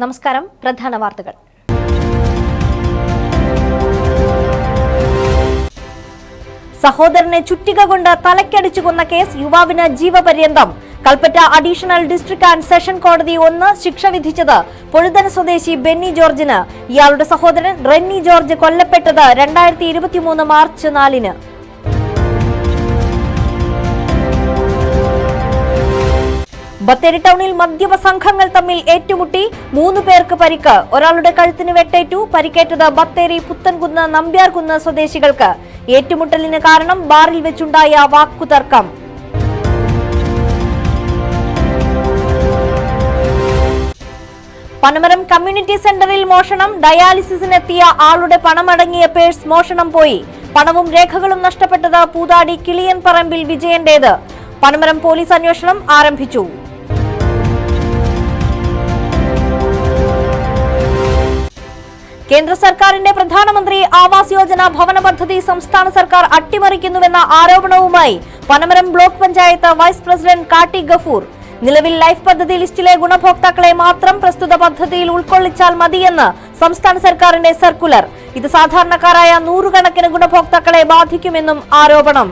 നമസ്കാരം. പ്രധാന വാർത്തകൾ. സഹോദരനെ ചുറ്റിക കൊണ്ട് തലക്കടിച്ചു കൊന്ന കേസ് യുവാവിന് ജീവപര്യന്തം. Kalpetta additional district and session കോടതി 1 ശിക്ഷ വിധിച്ചത് പൊഴുതന സ്വദേശി ബെന്നി ജോർജിന്. ഇയാളുടെ സഹോദരൻ റെന്നി ജോർജ് കൊല്ലപ്പെട്ടത് 2023 മാർച്ച് 4-ന്. ബത്തേരി ടൗണിൽ മദ്യപ സംഘങ്ങൾ തമ്മിൽ ഏറ്റുമുട്ടി 3 പേർക്ക് പരിക്ക്. ഒരാളുടെ കഴുത്തിന് വെട്ടേറ്റു. പരിക്കേറ്റത് ബത്തേരി പുത്തൻകുന്ന് നമ്പ്യാർകുന്ന് സ്വദേശികൾക്ക്. ഏറ്റുമുട്ടലിന് കാരണം ബാറിൽ വെച്ചുണ്ടായ വാക്കുതർക്കം. പനമരം കമ്മ്യൂണിറ്റി സെന്ററിൽ മോഷണം. ഡയാലിസിസിനെത്തിയ ആളുടെ പണമടങ്ങിയ പേഴ്സ് മോഷണം പോയി. പണവും രേഖകളും നഷ്ടപ്പെട്ടത് പൂതാടി കിളിയൻ പറമ്പിൽ വിജയന്റേത്. പനമരം പോലീസ് അന്വേഷണം ആരംഭിച്ചു. കേന്ദ്ര സർക്കാരിന്റെ പ്രധാനമന്ത്രി ആവാസ് യോജന ഭവന പദ്ധതി സംസ്ഥാന സർക്കാർ അട്ടിമറിക്കുന്നുവെന്ന ആരോപണവുമായി Panamaram block panchayat vice president Katti Gafoor. നിലവിൽ ലൈഫ് പദ്ധതി ലിസ്റ്റിലെ ഗുണഭോക്താക്കളെ മാത്രം പ്രസ്തുത പദ്ധതിയിൽ ഉൾക്കൊള്ളിച്ചാൽ മതിയെന്ന് സംസ്ഥാന സർക്കാരിന്റെ സർക്കുലർ. ഇത് സാധാരണക്കാരായ 100 കണക്കിന് ഗുണഭോക്താക്കളെ ബാധിക്കുമെന്നും ആരോപണം.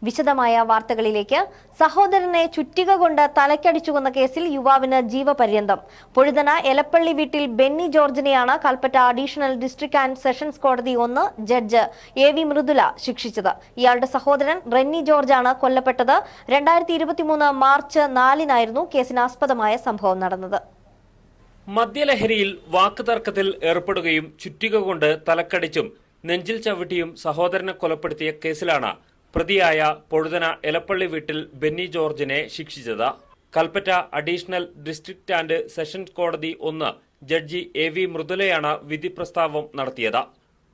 വിശദമായ വാർത്തകളിലേക്ക്. സഹോദരനെ ചുറ്റിക കൊണ്ട് തലക്കടിച്ചു കൊന്ന കേസിൽ യുവാവിന് ജീവപര്യന്തം. പൊഴുതന എലപ്പള്ളി വീട്ടിൽ ബെന്നി ജോർജിനെയാണ് Kalpetta additional district and sessions കോടതി 1 ജഡ്ജ് AV മൃദുല ശിക്ഷിച്ചത്. ഇയാളുടെ സഹോദരൻ റെന്നി ജോർജാണ് കൊല്ലപ്പെട്ടത്. 2023 മാർച്ച് 4-നായിരുന്നു കേസിനാസ്പദമായ സംഭവം നടന്നത്. മദ്യലഹരിയിൽ വാക്കുതർക്കത്തിൽ ഏർപ്പെടുകയും ചുറ്റിക കൊണ്ട് തലക്കടിച്ചും നെഞ്ചിൽ ചവിട്ടിയും സഹോദരനെ കൊലപ്പെടുത്തിയ കേസിലാണ് പ്രതിയായ പൊഴുതന എലപ്പള്ളി വീട്ടിൽ ബെന്നി ജോർജിനെ ശിക്ഷിച്ചത്. Kalpetta additional district and sessions കോടതി 1 ജഡ്ജി AV മൃദുലയാണ് വിധി പ്രസ്താവം നടത്തിയത്.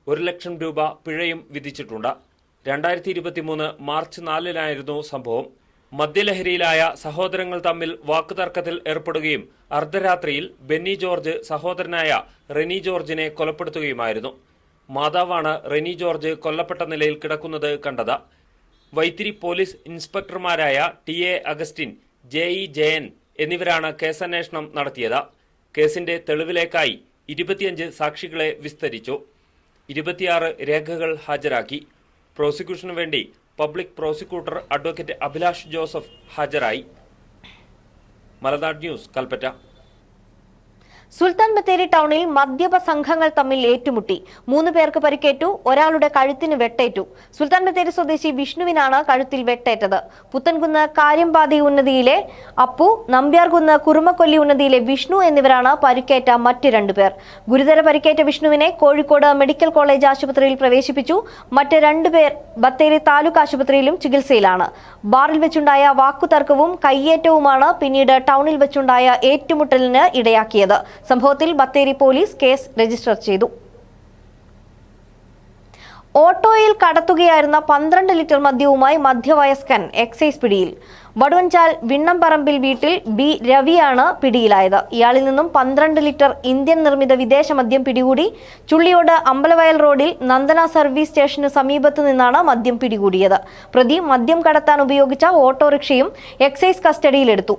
1 ലക്ഷം രൂപ പിഴയും വിധിച്ചിട്ടുണ്ട്. 2023 മാർച്ച് 4-നായിരുന്നു സംഭവം. മദ്യലഹരിയിലായ സഹോദരങ്ങൾ തമ്മിൽ വാക്കുതർക്കത്തിൽ ഏർപ്പെടുകയും അർദ്ധരാത്രിയിൽ ബെന്നി ജോർജ് സഹോദരനായ റെനി ജോർജിനെ കൊലപ്പെടുത്തുകയുമായിരുന്നു. മാതാവാണ് റെനി ജോർജ് കൊല്ലപ്പെട്ട നിലയിൽ കിടക്കുന്നത് കണ്ടത്. വൈത്തിരി പോലീസ് ഇൻസ്പെക്ടർമാരായ TA അഗസ്റ്റിൻ, JE ജയൻ എന്നിവരാണ് കേസന്വേഷണം നടത്തിയത്. കേസിന്റെ തെളിവിലേക്കായി 25 സാക്ഷികളെ വിസ്തരിച്ചു. 26 രേഖകൾ ഹാജരാക്കി. പ്രോസിക്യൂഷനു വേണ്ടി public prosecutor advocate Abhilash Joseph ഹാജരായി. മലനാട് ന്യൂസ്, കൽപ്പറ്റ. സുൽത്താൻ ബത്തേരി ടൗണിൽ മദ്യപ സംഘങ്ങൾ തമ്മിൽ ഏറ്റുമുട്ടി 3 പേർക്ക് പരിക്കേറ്റു. ഒരാളുടെ കഴുത്തിന് വെട്ടേറ്റു. സുൽത്താൻ ബത്തേരി സ്വദേശി വിഷ്ണുവിനാണ് കഴുത്തിൽ വെട്ടേറ്റത്. പുത്തൻകുന്ന് കാര്യമ്പാതി ഉന്നതിയിലെ അപ്പു, നമ്പ്യാർകുന്ന് കുറുമക്കൊല്ലി ഉന്നതിയിലെ വിഷ്ണു എന്നിവരാണ് പരിക്കേറ്റ മറ്റ് 2 പേർ. ഗുരുതര പരിക്കേറ്റ വിഷ്ണുവിനെ കോഴിക്കോട് മെഡിക്കൽ കോളേജ് ആശുപത്രിയിൽ പ്രവേശിപ്പിച്ചു. മറ്റ് 2 പേർ ബത്തേരി താലൂക്ക് ആശുപത്രിയിലും ചികിത്സയിലാണ്. ബാറിൽ വെച്ചുണ്ടായ വാക്കുതർക്കവും കയ്യേറ്റവുമാണ് പിന്നീട് ടൗണിൽ വെച്ചുണ്ടായ ഏറ്റുമുട്ടലിന് ഇടയാക്കിയത്. സംഭവത്തിൽ ബത്തേരി പോലീസ് കേസ് രജിസ്റ്റർ ചെയ്തു. ഓട്ടോയിൽ കടത്തുകയായിരുന്ന 12 ലിറ്റർ മദ്യവുമായി മധ്യവയസ്കൻ എക്സൈസ് പിടിയിൽ. വടുവഞ്ചാൽ വിണ്ണംപറമ്പിൽ വീട്ടിൽ B രവിയാണ് പിടിയിലായത്. ഇയാളിൽ നിന്നും 12 ലിറ്റർ ഇന്ത്യൻ നിർമ്മിത വിദേശ മദ്യം പിടികൂടി. ചുള്ളിയോട് അമ്പലവയൽ റോഡിൽ നന്ദന സർവീസ് സ്റ്റേഷന് സമീപത്തു നിന്നാണ് മദ്യം പിടികൂടിയത്. പ്രതി മദ്യം കടത്താൻ ഉപയോഗിച്ച ഓട്ടോറിക്ഷയും എക്സൈസ് കസ്റ്റഡിയിലെടുത്തു.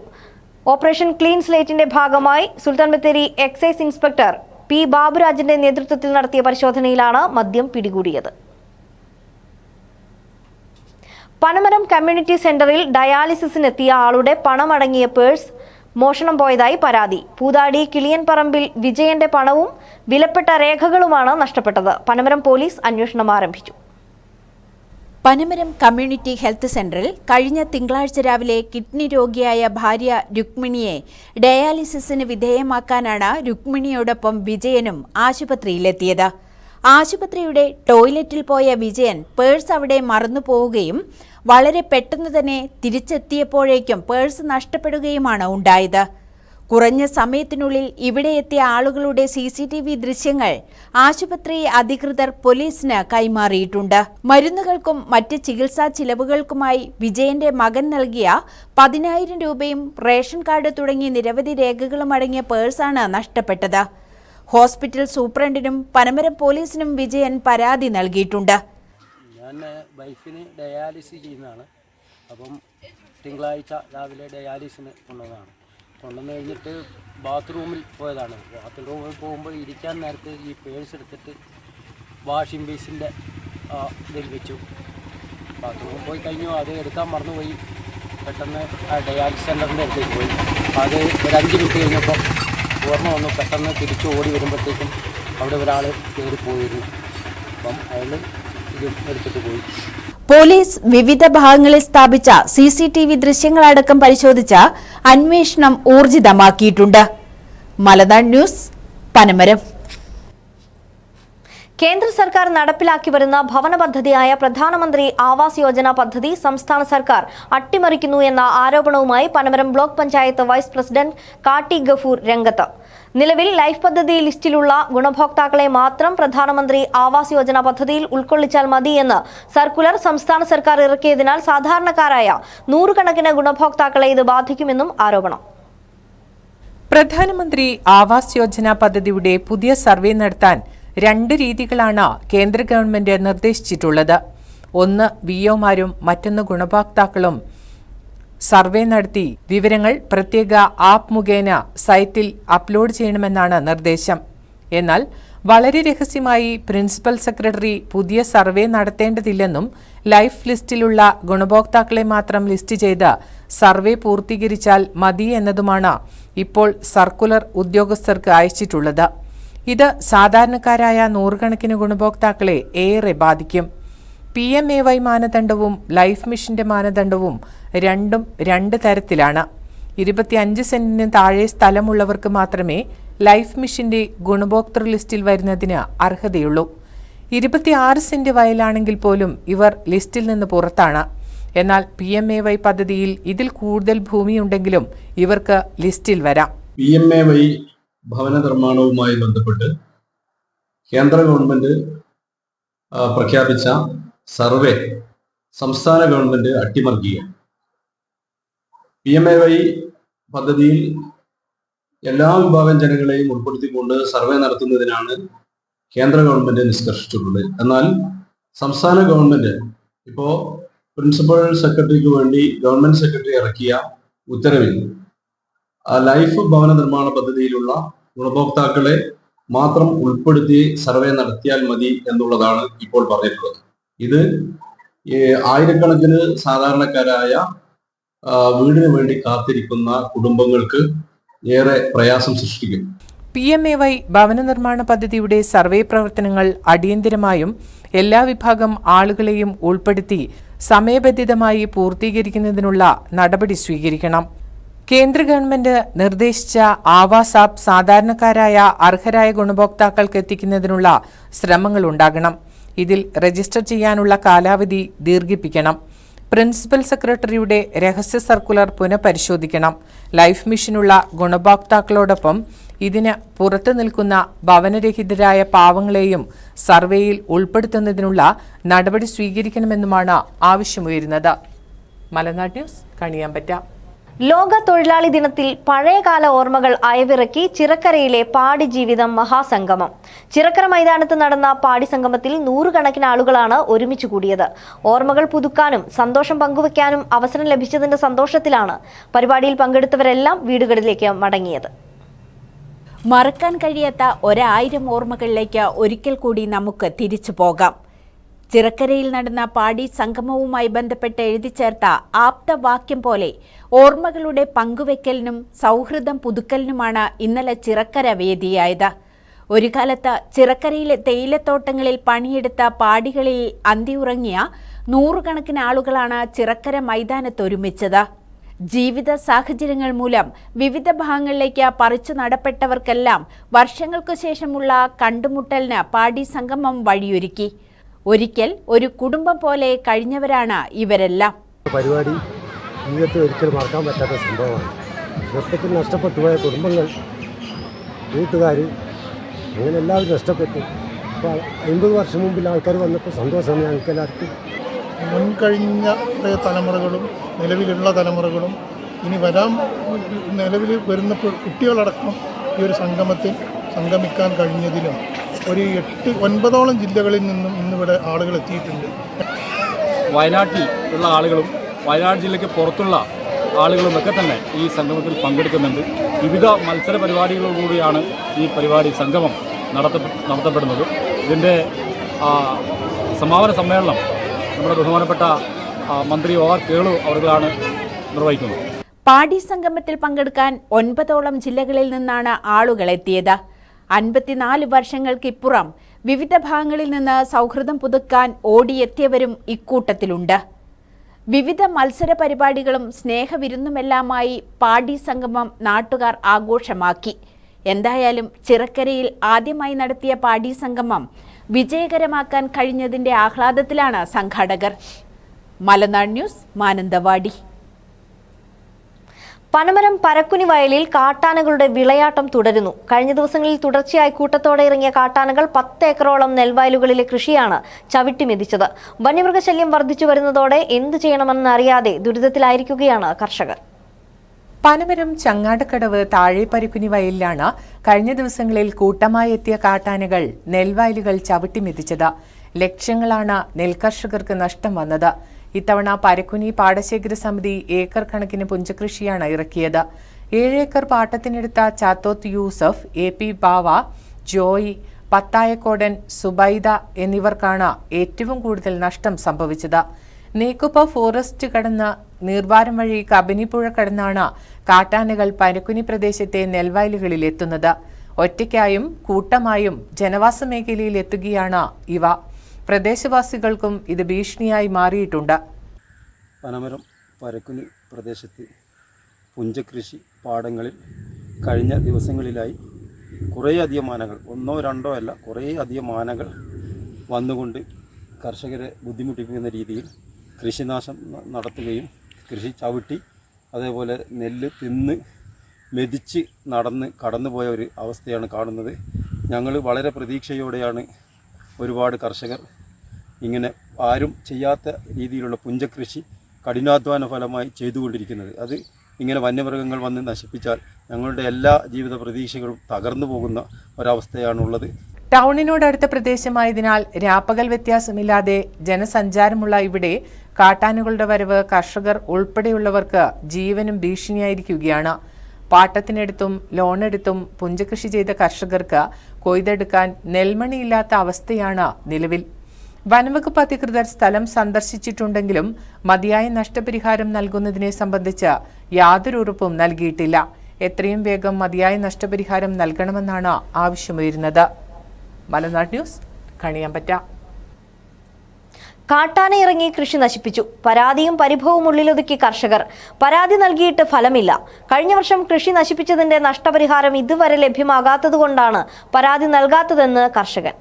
ഓപ്പറേഷൻ ക്ലീൻ സ്ലേറ്റിന്റെ ഭാഗമായി Sultan Bathery excise inspector P ബാബുരാജിന്റെ നേതൃത്വത്തിൽ നടത്തിയ പരിശോധനയിലാണ് മദ്യം പിടികൂടിയത്. പനമരം കമ്മ്യൂണിറ്റി സെന്ററിൽ ഡയാലിസിസിനെത്തിയ ആളുടെ പണമടങ്ങിയ പേഴ്സ് മോഷണം പോയതായി പരാതി. പൂതാടി കിളിയൻ പറമ്പിൽ വിജയന്റെ പണവും വിലപ്പെട്ട രേഖകളുമാണ് നഷ്ടപ്പെട്ടത്. പനമരം പോലീസ് അന്വേഷണം ആരംഭിച്ചു. പനമരം കമ്മ്യൂണിറ്റി ഹെൽത്ത് സെന്ററിൽ കഴിഞ്ഞ തിങ്കളാഴ്ച രാവിലെ കിഡ്നി രോഗിയായ ഭാര്യ രുക്മിണിയെ ഡയാലിസിസിന് വിധേയമാക്കാനാണ് രുക്മിണിയോടൊപ്പം വിജയനും ആശുപത്രിയിലെത്തിയത്. ആശുപത്രിയുടെ ടോയ്ലറ്റിൽ പോയ വിജയൻ പേഴ്സ് അവിടെ മറന്നുപോവുകയും വളരെ പെട്ടെന്ന് തന്നെ തിരിച്ചെത്തിയപ്പോഴേക്കും പേഴ്സ് നഷ്ടപ്പെടുകയുമാണ് ഉണ്ടായത്. കുറഞ്ഞ സമയത്തിനുള്ളിൽ ഇവിടെ എത്തിയ ആളുകളുടെ CCTV ദൃശ്യങ്ങൾ ആശുപത്രി അധികൃതർ പോലീസിന് കൈമാറിയിട്ടുണ്ട്. മരുന്നുകൾക്കും മറ്റ് ചികിത്സാ ചിലവുകൾക്കുമായി വിജയന്റെ മകൻ നൽകിയ 10,000 രൂപയും റേഷൻ കാർഡ് തുടങ്ങിയ നിരവധി രേഖകളും അടങ്ങിയ പേഴ്സാണ് നഷ്ടപ്പെട്ടത്. ഹോസ്പിറ്റൽ സൂപ്രണ്ടിനും പനമരം പോലീസിനും വിജയൻ പരാതി നൽകിയിട്ടുണ്ട്. ഞാൻ വൈഫിന് ഡയാലിസിസ് ചെയ്യുന്നതാണ്. അപ്പം തിങ്കളാഴ്ച രാവിലെ ഡയാലിസിന് കൊണ്ടുവന്ന് കഴിഞ്ഞിട്ട് ബാത്റൂമിൽ പോയതാണ്. ബാത്റൂമിൽ പോകുമ്പോൾ ഇരിക്കാൻ നേരത്ത് ഈ പേഴ്സ് എടുത്തിട്ട് വാഷിംഗ് ബേസിൻ്റെ ഇതിൽ വെച്ചു. ബാത്റൂമിൽ പോയി കഴിഞ്ഞു, അത് എടുക്കാൻ മറന്നുപോയി. പെട്ടെന്ന് ആ ഡയാലിസിസ് സെൻ്ററിൻ്റെ അടുത്തേക്ക് പോയി. അത് ഒരു 5 മിനിറ്റ് കഴിഞ്ഞപ്പോൾ ഓർമ്മ വന്നു. പെട്ടെന്ന് തിരിച്ച് ഓടി വരുമ്പോഴത്തേക്കും അവിടെ ഒരാൾ കയറി പോയിരുന്നു. അപ്പം അയാൾ ഇത് എടുത്തിട്ട് പോയി. പോലീസ് വിവിധ ഭാഗങ്ങളിൽ സ്ഥാപിച്ച CCTV ദൃശ്യങ്ങളടക്കം പരിശോധിച്ച അന്വേഷണം ഊർജിതമാക്കിയിട്ടുണ്ട്. മലനാട് ന്യൂസ്, പനമരം. കേന്ദ്ര സർക്കാർ നടപ്പിലാക്കി വരുന്ന ഭവന പദ്ധതിയായ പ്രധാനമന്ത്രി ആവാസ് യോജന പദ്ധതി സംസ്ഥാന സർക്കാർ അട്ടിമറിക്കുന്നു എന്ന ആരോപണവുമായി Panamaram block panchayat vice president Katti Gafoor രംഗത്ത്. നിലവിൽ ലൈഫ് പദ്ധതി ലിസ്റ്റിലുള്ള ഗുണഭോക്താക്കളെ മാത്രം പ്രധാനമന്ത്രി ആവാസ് യോജന പദ്ധതിയിൽ ഉൾക്കൊള്ളിച്ചാൽ മതിയെന്ന് സർക്കുലർ സംസ്ഥാന സർക്കാർ ഇറക്കിയതിനാൽ സാധാരണക്കാരായ 100 കണക്കിന് ഗുണഭോക്താക്കളെ ഇത് ബാധിക്കുമെന്നും ആരോപണം. പ്രധാനമന്ത്രി ആവാസ് യോജന പദ്ധതിയുടെ പുതിയ സർവേ നടത്താൻ 2 രീതികളാണ് കേന്ദ്ര ഗവൺമെന്റ് നിർദ്ദേശിച്ചിട്ടുള്ളത്. ഒന്ന് വിഒമാരും മറ്റൊന്ന് ഗുണഭോക്താക്കളും സർവേ നടത്തി വിവരങ്ങൾ പ്രത്യേക ആപ്പ് മുഖേന സൈറ്റിൽ അപ്ലോഡ് ചെയ്യണമെന്നാണ് നിർദ്ദേശം. എന്നാൽ വളരെ രഹസ്യമായി പ്രിൻസിപ്പൽ സെക്രട്ടറി പുതിയ സർവേ നടത്തേണ്ടതില്ലെന്നും ലൈഫ് ലിസ്റ്റിലുള്ള ഗുണഭോക്താക്കളെ മാത്രം ലിസ്റ്റ് ചെയ്ത് സർവേ പൂർത്തീകരിച്ചാൽ മതി എന്നതുമാണ് ഇപ്പോൾ സർക്കുലർ ഉദ്യോഗസ്ഥർക്ക് അയച്ചിട്ടുള്ളത്. ഇത് സാധാരണക്കാരായ 100 കണക്കിന് ഗുണഭോക്താക്കളെ ഏറെ ബാധിക്കും. PMAY മാനദണ്ഡവും ലൈഫ് മിഷന്റെ മാനദണ്ഡവും രണ്ടും 2 തരത്തിലാണ്. 25 സെന്റിന് താഴെ സ്ഥലമുള്ളവർക്ക് മാത്രമേ ലൈഫ് മിഷന്റെ ഗുണഭോക്തൃ ലിസ്റ്റിൽ വരുന്നതിന് അർഹതയുള്ളൂ. 26 സെന്റ് വയലാണെങ്കിൽ പോലും ഇവർ ലിസ്റ്റിൽ നിന്ന് പുറത്താണ്. എന്നാൽ PMAY പദ്ധതിയിൽ ഇതിൽ കൂടുതൽ ഭൂമിയുണ്ടെങ്കിലും ഇവർക്ക് ലിസ്റ്റിൽ വരാം. PMAY ഭവന നിർമ്മാണവുമായി ബന്ധപ്പെട്ട് കേന്ദ്ര ഗവൺമെന്റ് പ്രഖ്യാപിച്ച സർവേ സംസ്ഥാന ഗവൺമെന്റ് അട്ടിമറിക്കുകയാണ്. PMAY പദ്ധതിയിൽ എല്ലാ വിഭാഗം ജനങ്ങളെയും ഉൾപ്പെടുത്തിക്കൊണ്ട് സർവേ നടത്തുന്നതിനാണ് കേന്ദ്ര ഗവൺമെന്റ് നിഷ്കർഷിച്ചിട്ടുള്ളത്. എന്നാൽ സംസ്ഥാന ഗവൺമെന്റ് ഇപ്പോൾ പ്രിൻസിപ്പൽ സെക്രട്ടറിക്ക് വേണ്ടി ഗവൺമെന്റ് സെക്രട്ടറി ഇറക്കിയ ഉത്തരവിൽ ലൈഫ് ഭവന നിർമ്മാണ പദ്ധതിയിലുള്ള ഗുണഭോക്താക്കളെ മാത്രം ഉൾപ്പെടുത്തി സർവേ നടത്തിയാൽ മതി എന്നുള്ളതാണ് ഇപ്പോൾ പറഞ്ഞിട്ടുള്ളത്. ഇത് ആയിരക്കണക്കിന് സാധാരണക്കാരായ വീടിന് വേണ്ടി കാത്തിരിക്കുന്ന കുടുംബങ്ങൾക്ക് ഏറെ പ്രയാസം സൃഷ്ടിക്കും. PMAY ഭവന നിർമ്മാണ പദ്ധതിയുടെ സർവേ പ്രവർത്തനങ്ങൾ അടിയന്തരമായും എല്ലാ വിഭാഗം ആളുകളെയും ഉൾപ്പെടുത്തി സമയബന്ധിതമായി പൂർത്തീകരിക്കുന്നതിനുള്ള നടപടി സ്വീകരിക്കണം. കേന്ദ്ര ഗവൺമെന്റ് നിർദ്ദേശിച്ച ആവാസ് ആപ്പ് സാധാരണക്കാരായ അർഹരായ ഗുണഭോക്താക്കൾക്ക് എത്തിക്കുന്നതിനുള്ള ശ്രമങ്ങൾ ഉണ്ടാകണം. ഇതിൽ രജിസ്റ്റർ ചെയ്യാനുള്ള കാലാവധി ദീർഘിപ്പിക്കണം. പ്രിൻസിപ്പൽ സെക്രട്ടറിയുടെ രഹസ്യ സർക്കുലർ പുനഃപരിശോധിക്കണം. ലൈഫ് മിഷനുള്ള ഗുണഭോക്താക്കളോടൊപ്പം ഇതിന് പുറത്തു നിൽക്കുന്ന ഭവനരഹിതരായ പാവങ്ങളെയും സർവേയിൽ ഉൾപ്പെടുത്തുന്നതിനുള്ള നടപടി സ്വീകരിക്കണമെന്നുമാണ് ആവശ്യമുയരുന്നത്. മലനാട് ന്യൂസ്, കണിയാമ്പറ്റ. ലോക തൊഴിലാളി ദിനത്തിൽ പഴയകാല ഓർമ്മകൾ അയവിറക്കി ചിറക്കരയിലെ പാടി ജീവിതം മഹാസംഗമം. ചിറക്കര മൈതാനത്ത് നടന്ന പാടി സംഗമത്തിൽ 100 കണക്കിന് ആളുകളാണ് ഒരുമിച്ച് കൂടിയത്. ഓർമ്മകൾ പുതുക്കാനും സന്തോഷം പങ്കുവയ്ക്കാനും അവസരം ലഭിച്ചതിന്റെ സന്തോഷത്തിലാണ് പരിപാടിയിൽ പങ്കെടുത്തവരെല്ലാം വീടുകളിലേക്ക് മടങ്ങിയത്. മറക്കാൻ കഴിയാത്ത 1000 ഓർമ്മകളിലേക്ക് ഒരിക്കൽ കൂടി നമുക്ക് തിരിച്ചു പോകാം. ചിറക്കരയിൽ നടന്ന പാടി സംഗമവുമായി ബന്ധപ്പെട്ട് എഴുതി ചേർത്ത ആപ്തവാക്യം പോലെ ഓർമ്മകളുടെ പങ്കുവെക്കലിനും സൗഹൃദം പുതുക്കലിനുമാണ് ഇന്നലെ ചിറക്കര വേദിയായത്. ഒരു കാലത്ത് ചിറക്കരയിലെ തേയിലത്തോട്ടങ്ങളിൽ പണിയെടുത്ത പാടികളിൽ അന്തിയുറങ്ങിയ 100 കണക്കിന് ആളുകളാണ് ചിറക്കര മൈതാനത്തൊരുമിച്ചത്. ജീവിത സാഹചര്യങ്ങൾ മൂലം വിവിധ ഭാഗങ്ങളിലേക്ക് പറിച്ചു നടപ്പെട്ടവർക്കെല്ലാം വർഷങ്ങൾക്കു ശേഷമുള്ള കണ്ടുമുട്ടലിന് പാടി സംഗമം വഴിയൊരുക്കി. ഒരിക്കൽ ഒരു കുടുംബം പോലെ കഴിഞ്ഞവരാണ് ഇവരെല്ലാം. പരിപാടി ജീവിതത്തിൽ ഒരിക്കലും മറക്കാൻ പറ്റാത്ത സംഭവമാണ്. ചെറുപ്പത്തിൽ നഷ്ടപ്പെട്ടു പോയ കുടുംബങ്ങൾ, കൂട്ടുകാർ, അങ്ങനെ എല്ലാവരും നഷ്ടപ്പെട്ടു. അപ്പോൾ 50 വർഷം മുമ്പിൽ ആൾക്കാർ വന്നപ്പോൾ സന്തോഷമാണ് ഞങ്ങൾക്ക് എല്ലാവർക്കും. മുൻകഴിഞ്ഞ തലമുറകളും നിലവിലുള്ള തലമുറകളും ഇനി നിലവിൽ വരുന്ന കുട്ടികളടക്കം ഈ ഒരു സംഗമത്തിൽ സംഗമിക്കാൻ കഴിഞ്ഞതിലും ഒരു 8-9 ജില്ലകളിൽ നിന്നും ഇന്നിവിടെ ആളുകൾ എത്തിയിട്ടുണ്ട്. വയനാട്ടിൽ ഉള്ള ആളുകളും വയനാട് ജില്ലയ്ക്ക് പുറത്തുള്ള ആളുകളുമൊക്കെ തന്നെ ഈ സംഗമത്തിൽ പങ്കെടുക്കുന്നുണ്ട്. വിവിധ മത്സര പരിപാടികളോടുകൂടിയാണ് ഈ പരിപാടി സംഗമം നടത്തപ്പെടുന്നത്. ഇതിൻ്റെ സമാപന സമ്മേളനം നമ്മുടെ ബഹുമാനപ്പെട്ട മന്ത്രി OR കേളു അവർക്കാണ് നിർവഹിക്കുന്നത്. പാടി സംഗമത്തിൽ പങ്കെടുക്കാൻ 9ഓളം ജില്ലകളിൽ നിന്നാണ് ആളുകൾ എത്തിയത്. 54 വർഷങ്ങൾക്കിപ്പുറം വിവിധ ഭാഗങ്ങളിൽ നിന്ന് സൗഹൃദം പുതുക്കാൻ ഓടിയെത്തിയവരും ഇക്കൂട്ടത്തിലുണ്ട്. വിവിധ മത്സര പരിപാടികളും സ്നേഹവിരുന്നുമെല്ലാമായി പാടി സംഗമം നാട്ടുകാർ ആഘോഷമാക്കി. എന്തായാലും ചിറക്കരയിൽ ആദ്യമായി നടത്തിയ പാടി സംഗമം വിജയകരമാക്കാൻ കഴിഞ്ഞതിന്റെ ആഹ്ലാദത്തിലാണ് സംഘാടകർ. മലനാട് ന്യൂസ്, മാനന്തവാടി. പനമരം പരക്കുനി വയലിൽ കാട്ടാനകളുടെ വിളയാട്ടം തുടരുന്നു. കഴിഞ്ഞ ദിവസങ്ങളിൽ തുടർച്ചയായി കൂട്ടത്തോടെ ഇറങ്ങിയ കാട്ടാനകൾ 10 ഏക്കറോളം നെൽവയലുകളിലെ കൃഷിയാണ് ചവിട്ടിമെതിച്ചത്. വന്യമൃഗശല്യം വർദ്ധിച്ചു വരുന്നതോടെ എന്തു ചെയ്യണമെന്ന് അറിയാതെ ദുരിതത്തിലായിരിക്കുകയാണ് കർഷകർ. പനമരം ചങ്ങാടക്കടവ് താഴെ പരക്കുനി വയലിലാണ് കഴിഞ്ഞ ദിവസങ്ങളിൽ കൂട്ടമായി എത്തിയ കാട്ടാനകൾ നെൽവയലുകൾ ചവിട്ടിമെതിച്ചത്. ലക്ഷങ്ങളാണ് നെൽകർഷകർക്ക് നഷ്ടം വന്നത്. ഇത്തവണ പരക്കുനി പാടശേഖര സമിതി ഏക്കർ കണക്കിന് പുഞ്ചകൃഷിയാണ് ഇറക്കിയത്. 7 ഏക്കർ പാട്ടത്തിനെടുത്ത ചാത്തോത്ത് യൂസഫ്, AP ബാവ, ജോയി, പത്തായക്കോടൻ, സുബൈദ എന്നിവർക്കാണ് ഏറ്റവും കൂടുതൽ നഷ്ടം സംഭവിച്ചത്. നേക്കുപ്പ ഫോറസ്റ്റ് കടന്ന് നീർവാരം വഴി കബനിപ്പുഴ കടന്നാണ് കാട്ടാനകൾ പരക്കുനി പ്രദേശത്തെ നെൽവയലുകളിൽ എത്തുന്നത്. ഒറ്റയ്ക്കായും കൂട്ടമായും ജനവാസ മേഖലയിൽ എത്തുകയാണ് ഇവ. പ്രദേശവാസികൾക്കും ഇത് ഭീഷണിയായി മാറിയിട്ടുണ്ട്. പനമരം പരക്കുനി പ്രദേശത്ത് പുഞ്ചകൃഷി പാടങ്ങളിൽ കഴിഞ്ഞ ദിവസങ്ങളിലായി കുറേയധികം ആനകൾ, 1 2 അല്ല, കുറേയധികം ആനകൾ വന്നുകൊണ്ട് കർഷകരെ ബുദ്ധിമുട്ടിപ്പിക്കുന്ന രീതിയിൽ കൃഷിനാശം നടത്തുകയും കൃഷി ചവിട്ടി അതേപോലെ നെല്ല് തിന്ന് മെതിച്ച് കടന്നുപോയ ഒരു അവസ്ഥയാണ് കാണുന്നത്. ഞങ്ങൾ വളരെ പ്രതീക്ഷയോടെയാണ് ഒരുപാട് കർഷകർ ഇങ്ങനെ ആരും ചെയ്യാത്ത രീതിയിലുള്ള പുഞ്ചകൃഷി കഠിനാധ്വാന ഫലമായി ചെയ്തുകൊണ്ടിരിക്കുന്നത്. അത് ഇങ്ങനെ വന്യമൃഗങ്ങൾ വന്ന് നശിപ്പിച്ചാൽ ഞങ്ങളുടെ എല്ലാ ജീവിത പ്രതീക്ഷകളും തകർന്നു പോകുന്ന ഒരവസ്ഥയാണുള്ളത്. ടൗണിനോടടുത്ത പ്രദേശമായതിനാൽ രാപ്പകൽ വ്യത്യാസമില്ലാതെ ജനസഞ്ചാരമുള്ള ഇവിടെ കാട്ടാനകളുടെ വരവ് കർഷകർ ഉൾപ്പെടെയുള്ളവർക്ക് ജീവനും ഭീഷണിയായിരിക്കുകയാണ്. പാട്ടത്തിനെടുത്തും ലോണെടുത്തും പുഞ്ചകൃഷി ചെയ്ത കർഷകർക്ക് കൊയ്തെടുക്കാൻ നെൽമണിയില്ലാത്ത അവസ്ഥയാണ് നിലവിൽ. വനംവകുപ്പ് അധികൃതർ സ്ഥലം സന്ദർശിച്ചിട്ടുണ്ടെങ്കിലും മതിയായ നഷ്ടപരിഹാരം നൽകുന്നതിനെ സംബന്ധിച്ച് യാതൊരു ഉറപ്പും നൽകിയിട്ടില്ല. എത്രയും വേഗം മതിയായ നഷ്ടപരിഹാരം നൽകണമെന്നാണ് ആവശ്യമുയരുന്നത്. മലനാട് ന്യൂസ്, കണിയാമ്പറ്റ. കാട്ടാന ഇറങ്ങി കൃഷി നശിപ്പിച്ചു. പരാതിയും പരിഭവവും ഉള്ളിലൊതുക്കി കർഷകർ. പരാതി നൽകിയിട്ട് ഫലമില്ല. കഴിഞ്ഞ വർഷം കൃഷി നശിപ്പിച്ചതിന്റെ നഷ്ടപരിഹാരം ഇതുവരെ ലഭ്യമാകാത്തതുകൊണ്ടാണ് പരാതി നൽകാത്തതെന്ന് കർഷകൻ.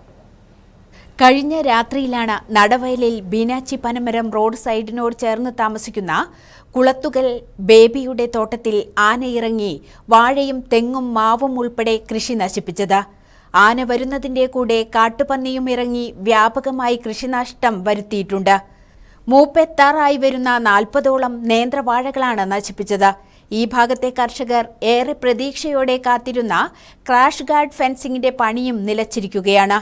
കഴിഞ്ഞ രാത്രിയിലാണ് നടവയലിൽ ബീനാച്ചി പനമരം റോഡ് സൈഡിനോട് ചേർന്ന് താമസിക്കുന്ന കുളത്തുകൽ ബേബിയുടെ തോട്ടത്തിൽ ആനയിറങ്ങി വാഴയും തെങ്ങും മാവും ഉൾപ്പെടെ കൃഷി നശിപ്പിച്ചത്. ആന വരുന്നതിന്റെ കൂടെ കാട്ടുപന്നിയും ഇറങ്ങി വ്യാപകമായി കൃഷിനഷ്ടം വരുത്തിയിട്ടുണ്ട്. മൂപ്പെത്താറായി വരുന്ന 40ഓളം നേന്ത്രവാഴകളാണ് നശിപ്പിച്ചത്. ഈ ഭാഗത്തെ കർഷകർ ഏറെ പ്രതീക്ഷയോടെ കാത്തിരുന്ന ക്രാഷ് ഗാർഡ് ഫെൻസിംഗിന്റെ പണിയും നിലച്ചിരിക്കുകയാണ്.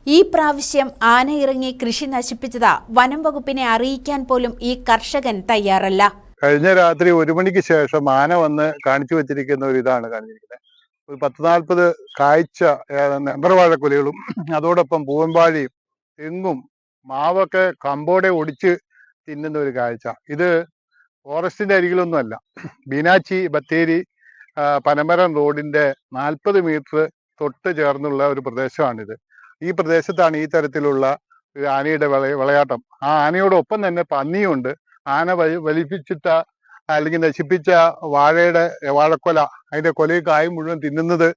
ഈ പ്രാവശ്യം ആന ഇറങ്ങി കൃഷി നശിപ്പിച്ചത് വനം വകുപ്പിനെ അറിയിക്കാൻ പോലും ഈ കർഷകൻ തയ്യാറല്ല. കഴിഞ്ഞ രാത്രി 1 മണിക്ക് ശേഷം ആന വന്ന് കാണിച്ചു വെച്ചിരിക്കുന്ന ഒരു ഇതാണ് കാണിച്ചിരിക്കുന്നത്. ഒരു 10-40 കായ്ച്ച നേന്ത്രവാഴക്കുലകളും അതോടൊപ്പം പൂവൻവാഴയും തെങ്ങും മാവൊക്കെ കമ്പോടെ ഒടിച്ച് തിന്നുന്ന ഒരു കാഴ്ച. ഇത് ഫോറസ്റ്റിന്റെ അരികിലൊന്നുമല്ല, ബീനാച്ചി ബത്തേരി പനമരം റോഡിന്റെ 40 മീറ്റർ തൊട്ട് ചേർന്നുള്ള ഒരു പ്രദേശമാണിത്. ഈ പ്രദേശത്താണ് ഈ തരത്തിലുള്ള ഒരു ആനയുടെ വിളയാട്ടം. ആ ആനയോടൊപ്പം തന്നെ പന്നിയുണ്ട്. ആന വലിപ്പിച്ചിട്ട അല്ലെങ്കിൽ നശിപ്പിച്ച വാഴക്കൊല, അതിന്റെ കൊലയും കായും മുഴുവൻ തിന്നുന്നത്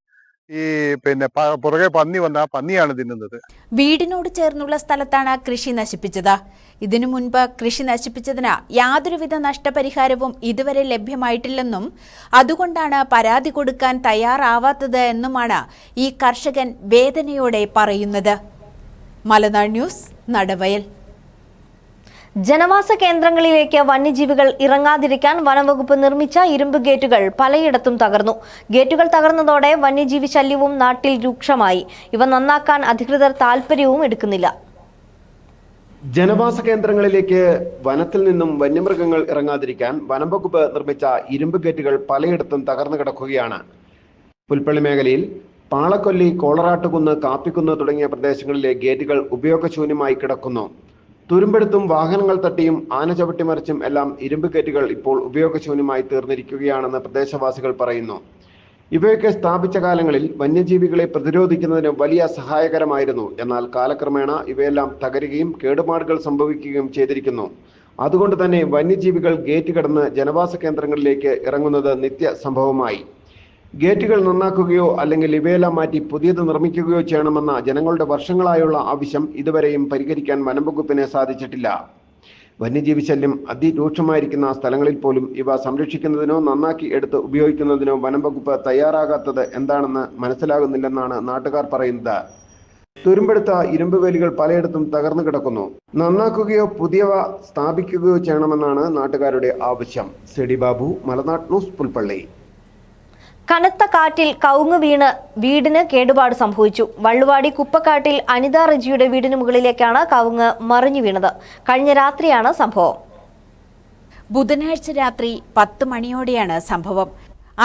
ഈ പുറകെ പന്നി വന്ന പന്നിയാണ് തിന്നുന്നത്. വീടിനോട് ചേർന്നുള്ള സ്ഥലത്താണ് കൃഷി നശിപ്പിച്ചത്. ഇതിനു മുൻപ് കൃഷി നശിപ്പിച്ചതിന് യാതൊരുവിധ നഷ്ടപരിഹാരവും ഇതുവരെ ലഭ്യമായിട്ടില്ലെന്നും അതുകൊണ്ടാണ് പരാതി കൊടുക്കാൻ തയ്യാറാവാത്തത് എന്നുമാണ് ഈ കർഷകൻ വേദനയോടെ പറയുന്നത്. മലനാട് ന്യൂസ്, നടവയൽ. ജനവാസ കേന്ദ്രങ്ങളിലേക്ക് വന്യജീവികൾ ഇറങ്ങാതിരിക്കാൻ വനംവകുപ്പ് നിർമ്മിച്ച ഇരുമ്പ് ഗേറ്റുകൾ പലയിടത്തും തകർന്നു. ഗേറ്റുകൾ തകർന്നതോടെ വന്യജീവി ശല്യവും നാട്ടിൽ രൂക്ഷമായി. ഇവ നന്നാക്കാൻ അധികൃതർ താൽപര്യവും എടുക്കുന്നില്ല. ജനവാസ കേന്ദ്രങ്ങളിലേക്ക് വനത്തിൽ നിന്നും വന്യമൃഗങ്ങൾ ഇറങ്ങാതിരിക്കാൻ വനം വകുപ്പ് നിർമ്മിച്ച ഇരുമ്പ് ഗേറ്റുകൾ പലയിടത്തും തകർന്നു കിടക്കുകയാണ്. പുൽപ്പള്ളി മേഖലയിൽ പാളക്കൊല്ലി, കോളറാട്ടുകുന്ന്, കാപ്പിക്കുന്ന് തുടങ്ങിയ പ്രദേശങ്ങളിലെ ഗേറ്റുകൾ ഉപയോഗശൂന്യമായി കിടക്കുന്നു. തുരുമ്പെടുത്തും വാഹനങ്ങൾ തട്ടിയും ആന ചവിട്ടിമറിച്ചും എല്ലാം ഇരുമ്പ് ഗേറ്റുകൾ ഇപ്പോൾ ഉപയോഗശൂന്യമായി തീർന്നിരിക്കുകയാണെന്ന് പ്രദേശവാസികൾ പറയുന്നു. ഇവയൊക്കെ സ്ഥാപിച്ച കാലങ്ങളിൽ വന്യജീവികളെ പ്രതിരോധിക്കുന്നതിന് വലിയ സഹായകരമായിരുന്നു. എന്നാൽ കാലക്രമേണ ഇവയെല്ലാം തകരുകയും കേടുപാടുകൾ സംഭവിക്കുകയും ചെയ്തിരിക്കുന്നു. അതുകൊണ്ട് തന്നെ വന്യജീവികൾ ഗേറ്റ് കടന്ന് ജനവാസ കേന്ദ്രങ്ങളിലേക്ക് ഇറങ്ങുന്നത് നിത്യ സംഭവമായി. ഗേറ്റുകൾ നന്നാക്കുകയോ അല്ലെങ്കിൽ ഇവയെല്ലാം മാറ്റി പുതിയത് നിർമ്മിക്കുകയോ ചെയ്യണമെന്ന ജനങ്ങളുടെ വർഷങ്ങളായുള്ള ആവശ്യം ഇതുവരെയും പരിഹരിക്കാൻ വനംവകുപ്പിന് സാധിച്ചിട്ടില്ല. വന്യജീവി ശല്യം അതിരൂക്ഷമായിരിക്കുന്ന സ്ഥലങ്ങളിൽ പോലും ഇവ സംരക്ഷിക്കുന്നതിനോ നന്നാക്കി എടുത്ത് ഉപയോഗിക്കുന്നതിനോ വനംവകുപ്പ് തയ്യാറാകാത്തത് എന്താണെന്ന് മനസ്സിലാകുന്നില്ലെന്നാണ് നാട്ടുകാർ പറയുന്നത്. തുരുമ്പെടുത്ത ഇരുമ്പ് വേലികൾ പലയിടത്തും തകർന്നു കിടക്കുന്നു. നന്നാക്കുകയോ പുതിയവ സ്ഥാപിക്കുകയോ ചെയ്യണമെന്നാണ് നാട്ടുകാരുടെ ആവശ്യം. സിഡി ബാബു, മലനാട് ന്യൂസ്, പുൽപ്പള്ളി. കനത്ത കാറ്റിൽ കവുങ്ങ് വീണ് വീടിന് കേടുപാട് സംഭവിച്ചു. വള്ളുവാടി കുപ്പക്കാട്ടിൽ അനിത റജിയുടെ വീടിന് മുകളിലേക്കാണ് കവുങ്ങ് മറിഞ്ഞു വീണത്. കഴിഞ്ഞ രാത്രിയാണ് സംഭവം. ബുധനാഴ്ച രാത്രി 10 മണിയോടെയാണ് സംഭവം.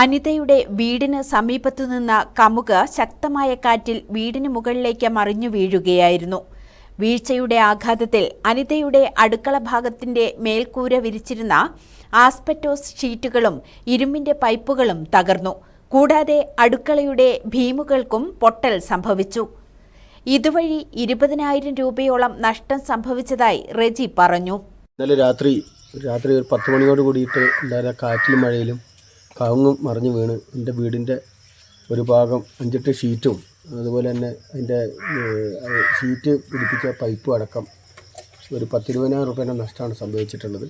അനിതയുടെ വീടിന് സമീപത്തു നിന്ന കമുക് ശക്തമായ കാറ്റിൽ വീടിന് മുകളിലേക്ക് മറിഞ്ഞു വീഴുകയായിരുന്നു. വീഴ്ചയുടെ ആഘാതത്തിൽ അനിതയുടെ അടുക്കള ഭാഗത്തിന്റെ മേൽക്കൂര വിരിച്ചിരുന്ന ആസ്പെറ്റോസ് ഷീറ്റുകളും ഇരുമ്പിന്റെ പൈപ്പുകളും തകർന്നു. കൂടാതെ അടുക്കളയുടെ ഭീമുകൾക്കും പൊട്ടൽ സംഭവിച്ചു. ഇതുവഴി 20,000 രൂപയോളം നഷ്ടം സംഭവിച്ചതായി റെജി പറഞ്ഞു. ഇന്നലെ രാത്രി ഒരു 10 മണിയോട് കൂടിയിട്ട് ഉണ്ടായ കാറ്റിലും മഴയിലും കവുങ്ങും മറിഞ്ഞു വീണ് എൻ്റെ വീടിൻ്റെ ഒരു ഭാഗം 5-8 ഷീറ്റും അതുപോലെ തന്നെ അതിൻ്റെ ഷീറ്റ് പിടിപ്പിച്ച പൈപ്പും അടക്കം ഒരു 10-20,000 രൂപയുടെ നഷ്ടമാണ് സംഭവിച്ചിട്ടുള്ളത്.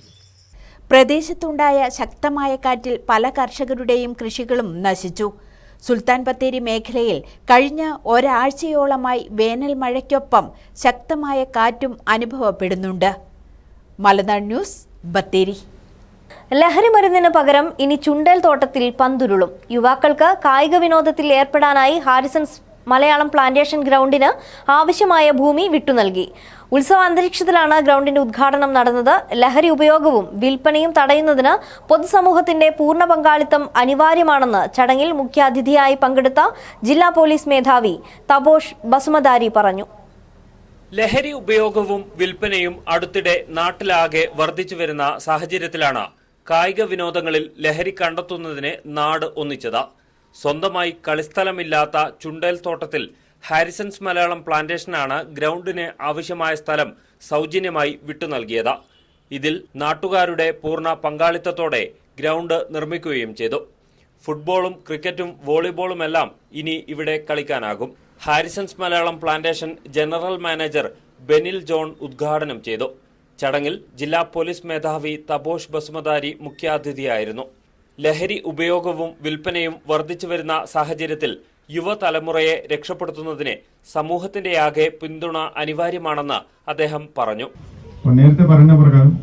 പ്രദേശത്തുണ്ടായ ശക്തമായ കാറ്റിൽ പല കർഷകരുടെയും കൃഷികളും നശിച്ചു. സുൽത്താൻ ബത്തേരി മേഖലയിൽ കഴിഞ്ഞ ഒരാഴ്ചയോളമായി വേനൽ മഴയ്ക്കൊപ്പം ശക്തമായ കാറ്റും അനുഭവപ്പെടുന്നുണ്ട്. മലനാട് ന്യൂസ്, ബത്തേരി. ലഹരി മരുന്നിന് പകരം ഇനി ചുണ്ടേൽ തോട്ടത്തിൽ പന്തുരുളും. യുവാക്കൾക്ക് കായിക വിനോദത്തിൽ ഏർപ്പെടാനായി ഹാരിസൺസ് മലയാളം പ്ലാന്റേഷൻ ഗ്രൗണ്ടിന് ആവശ്യമായ ഭൂമി വിട്ടുനൽകി. ഉത്സവ അന്തരീക്ഷത്തിലാണ് ഗ്രൗണ്ടിന്റെ ഉദ്ഘാടനം നടന്നത്. ലഹരി ഉപയോഗവും വിൽപ്പനയും തടയുന്നതിന് പൊതുസമൂഹത്തിന്റെ പൂർണ്ണ പങ്കാളിത്തം അനിവാര്യമാണെന്ന് ചടങ്ങിൽ മുഖ്യാതിഥിയായി പങ്കെടുത്ത ജില്ലാ പോലീസ് മേധാവി തപോഷ് ബസുമതാരി പറഞ്ഞു. ലഹരി ഉപയോഗവും വിൽപ്പനയും അടുത്തിടെ നാട്ടിലാകെ വർദ്ധിച്ചു വരുന്ന സാഹചര്യത്തിലാണ് കായിക വിനോദങ്ങളിൽ ലഹരി കണ്ടെത്തുന്നതിന് നാട് ഒന്നിച്ചത്. സ്വന്തമായി കളിസ്ഥലമില്ലാത്ത ചുണ്ടേൽ തോട്ടത്തിൽ ഹാരിസൺസ് മലയാളം പ്ലാന്റേഷനാണ് ഗ്രൗണ്ടിന് ആവശ്യമായ സ്ഥലം സൗജന്യമായി വിട്ടുനൽകിയത്. ഇതിൽ നാട്ടുകാരുടെ പൂർണ്ണ പങ്കാളിത്തത്തോടെ ഗ്രൗണ്ട് നിർമ്മിക്കുകയും ചെയ്തു. ഫുട്ബോളും ക്രിക്കറ്റും വോളിബോളുമെല്ലാം ഇനി ഇവിടെ കളിക്കാനാകും. Harrisons Malayalam plantation general manager Benil John ഉദ്ഘാടനം ചെയ്തു. ചടങ്ങിൽ ജില്ലാ പോലീസ് മേധാവി തപോഷ് ബസുമതാരി മുഖ്യാതിഥിയായിരുന്നു. ലഹരി ഉപയോഗവും വിൽപ്പനയും വർദ്ധിച്ചു വരുന്ന സാഹചര്യത്തിൽ യുവതലമുറയെ രക്ഷപ്പെടുത്തുന്നതിന് സമൂഹത്തിന്റെയാകെ പിന്തുണ അനിവാര്യമാണെന്ന് അദ്ദേഹം പറഞ്ഞു. നേരത്തെ പറഞ്ഞ പ്രകാരം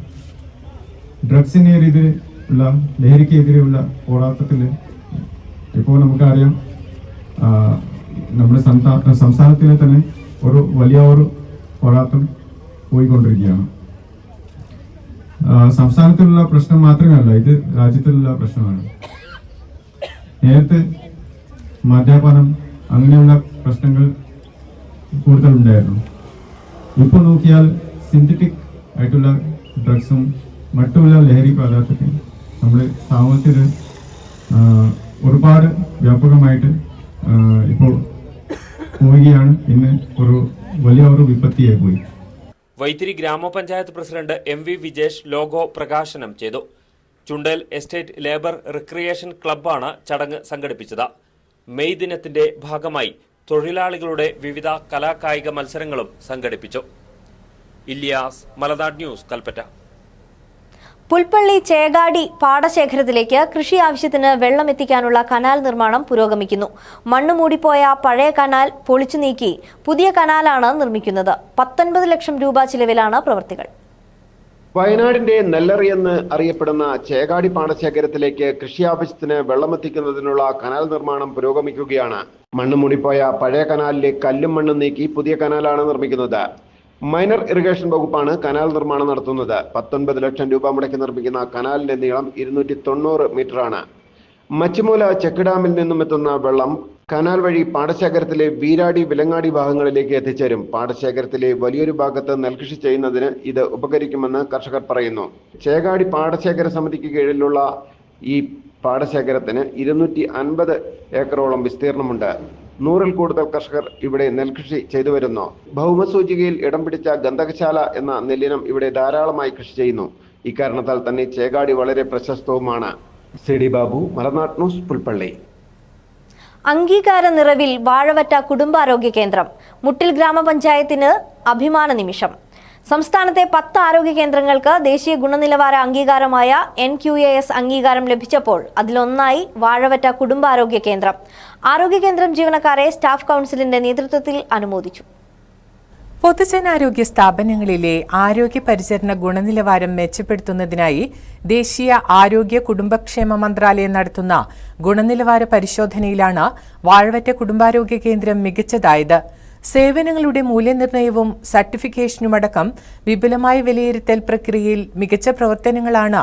ഡ്രഗ്സിനെതിരെയുള്ള ലഹരിക്കെതിരെയുള്ള പോരാട്ടത്തിൽ ഇപ്പോൾ നമുക്കറിയാം നമ്മുടെ സംസ്ഥാനത്തിലെ തന്നെ ഒരു വലിയ പോരാട്ടം പോയിക്കൊണ്ടിരിക്കുകയാണ്. സംസ്ഥാനത്തിലുള്ള പ്രശ്നം മാത്രമല്ല, ഇത് രാജ്യത്തിലുള്ള പ്രശ്നമാണ്. നേരത്തെ മദ്യപാനം അങ്ങനെയുള്ള പ്രശ്നങ്ങൾ കൂടുതലുണ്ടായിരുന്നു. ഇപ്പോൾ നോക്കിയാൽ സിന്തറ്റിക് ആയിട്ടുള്ള ഡ്രഗ്സും മറ്റുള്ള ലഹരി പദാർത്ഥത്തിൽ നമ്മുടെ സമൂഹത്തിൽ ഒരുപാട് വ്യാപകമായിട്ട് ഇപ്പോൾ പോവുകയാണ്. ഇന്ന് വലിയ വിപത്തിയായി പോയി. വൈത്തിരി ഗ്രാമപഞ്ചായത്ത് പ്രസിഡന്റ് MV വിജേഷ് ലോഗോ പ്രകാശനം ചെയ്തു. ചുണ്ടേൽ എസ്റ്റേറ്റ് ലേബർ റിക്രിയേഷൻ ക്ലബ്ബാണ് ചടങ്ങ് സംഘടിപ്പിച്ചത്. മെയ് ദിനത്തിന്റെ ഭാഗമായി തൊഴിലാളികളുടെ വിവിധ കലാകായിക മത്സരങ്ങളും സംഘടിപ്പിച്ചു. ഇല്യാസ്, മലനാട് ന്യൂസ്, കൽപ്പറ്റ. പുൽപ്പള്ളി ചേകാടി പാടശേഖരത്തിലേക്ക് കൃഷി ആവശ്യത്തിന് വെള്ളമെത്തിക്കാനുള്ള കനാൽ നിർമ്മാണം പുരോഗമിക്കുന്നു. മണ്ണ് മൂടിപ്പോയ പഴയ കനാൽ പൊളിച്ചു നീക്കി പുതിയ കനാലാണ് നിർമ്മിക്കുന്നത്. 19 ലക്ഷം രൂപ ചിലവിലാണ് പ്രവൃത്തികൾ. വയനാടിന്റെ നെല്ലറിയെന്ന് അറിയപ്പെടുന്ന ചേകാടി പാടശേഖരത്തിലേക്ക് കൃഷി ആവശ്യത്തിന് വെള്ളമെത്തിക്കുന്നതിനുള്ള കനാൽ നിർമ്മാണം പുരോഗമിക്കുകയാണ്. മണ്ണ് മൂടിപ്പോയ പഴയ കനാലിലെ കല്ലും മണ്ണും നീക്കി പുതിയ കനാലാണ് നിർമ്മിക്കുന്നത്. മൈനർ ഇറിഗേഷൻ വകുപ്പാണ് കനാൽ നിർമ്മാണം നടത്തുന്നത്. 19 ലക്ഷം രൂപ മുടക്കി നിർമ്മിക്കുന്ന കനാലിന്റെ നീളം 290 മീറ്ററാണ്. മച്ചിമൂല ചെക്ക് ഡാമിൽ നിന്നും എത്തുന്ന വെള്ളം കനാൽ വഴി പാടശേഖരത്തിലെ വീരാടി വിലങ്ങാടി ഭാഗങ്ങളിലേക്ക് എത്തിച്ചേരും. പാടശേഖരത്തിലെ വലിയൊരു ഭാഗത്ത് നെൽകൃഷി ചെയ്യുന്നതിന് ഇത് ഉപകരിക്കുമെന്ന് കർഷകർ പറയുന്നു. ചേകാടി പാടശേഖര സമിതിക്ക് കീഴിലുള്ള ഈ പാടശേഖരത്തിന് 250 ഏക്കറോളം വിസ്തീർണമുണ്ട്. 100-ൽ കൂടുതൽ കർഷകർ ഇവിടെ നെൽകൃഷി ചെയ്തു വരുന്നു. ഭൗമസൂചികയിൽ ഇടം പിടിച്ച ഗന്ധകശാല എന്ന നെല്ലിനം ഇവിടെ ധാരാളമായി കൃഷി ചെയ്യുന്നു. ഇക്കാരണത്താൽ തന്നെ ചേകാടി വളരെ പ്രശസ്തവുമാണ്. CD ബാബു, മലനാട് ന്യൂസ്, പുൽപ്പള്ളി. അംഗീകാര നിറവിൽ വാഴവറ്റ കുടുംബാരോഗ്യ കേന്ദ്രം. മുട്ടിൽ ഗ്രാമപഞ്ചായത്തിന് അഭിമാന നിമിഷം. സംസ്ഥാനത്തെ 10 ആരോഗ്യ കേന്ദ്രങ്ങൾക്ക് ദേശീയ ഗുണനിലവാര അംഗീകാരമായ NQAS അംഗീകാരം ലഭിച്ചപ്പോൾ അതിലൊന്നായി വാഴവറ്റ കുടുംബാരോഗ്യ കേന്ദ്രം. ആരോഗ്യ കേന്ദ്രം ജീവനക്കാരെ സ്റ്റാഫ് കൗൺസിലിന്റെ നേതൃത്വത്തിൽ അനുമോദിച്ചു. പൊതുജനാരോഗ്യ സ്ഥാപനങ്ങളിലെ ആരോഗ്യ പരിചരണ ഗുണനിലവാരം മെച്ചപ്പെടുത്തുന്നതിനായി ദേശീയ ആരോഗ്യ കുടുംബക്ഷേമ മന്ത്രാലയം നടത്തുന്ന ഗുണനിലവാര പരിശോധനയിലാണ് വാഴവറ്റ കുടുംബാരോഗ്യ കേന്ദ്രം മികച്ചതായത്. സേവനങ്ങളുടെ മൂല്യനിർണ്ണയവും സർട്ടിഫിക്കേഷനുമടക്കം വിപുലമായ വിലയിരുത്തൽ പ്രക്രിയയിൽ മികച്ച പ്രവർത്തനങ്ങളാണ്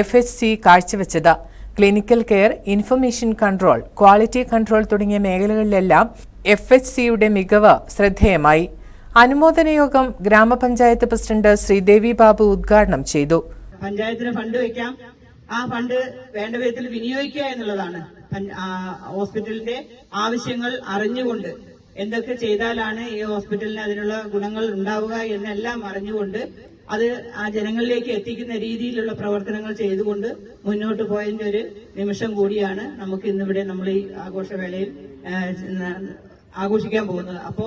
FHC കാഴ്ചവെച്ചത്. Clinical care, information control, quality control തുടങ്ങിയ മേഖലകളിലെല്ലാം FHCയുടെ മികവ് ശ്രദ്ധേയമായി. അനുമോദന യോഗം ഗ്രാമപഞ്ചായത്ത് പ്രസിഡന്റ് ശ്രീദേവി ബാബു ഉദ്ഘാടനം ചെയ്തു. പഞ്ചായത്തിന് ഫണ്ട് വയ്ക്കാം, ആ ഫണ്ട് വേണ്ട വിധത്തിൽ വിനിയോഗിക്കുക എന്നുള്ളതാണ്. ഹോസ്പിറ്റലിന്റെ ആവശ്യങ്ങൾ അറിഞ്ഞുകൊണ്ട് എന്തൊക്കെ ചെയ്താലാണ് ഈ ഹോസ്പിറ്റലിന് അതിനുള്ള ഗുണങ്ങൾ ഉണ്ടാവുക എന്നെല്ലാം അറിഞ്ഞുകൊണ്ട് അത് ആ ജനങ്ങളിലേക്ക് എത്തിക്കുന്ന രീതിയിലുള്ള പ്രവർത്തനങ്ങൾ ചെയ്തുകൊണ്ട് മുന്നോട്ട് പോയതിന്റെ ഒരു നിമിഷം കൂടിയാണ് നമുക്ക് ഇന്നിവിടെ നമ്മൾ ഈ ആഘോഷവേളയിൽ ആഘോഷിക്കാൻ പോകുന്നത്. അപ്പോ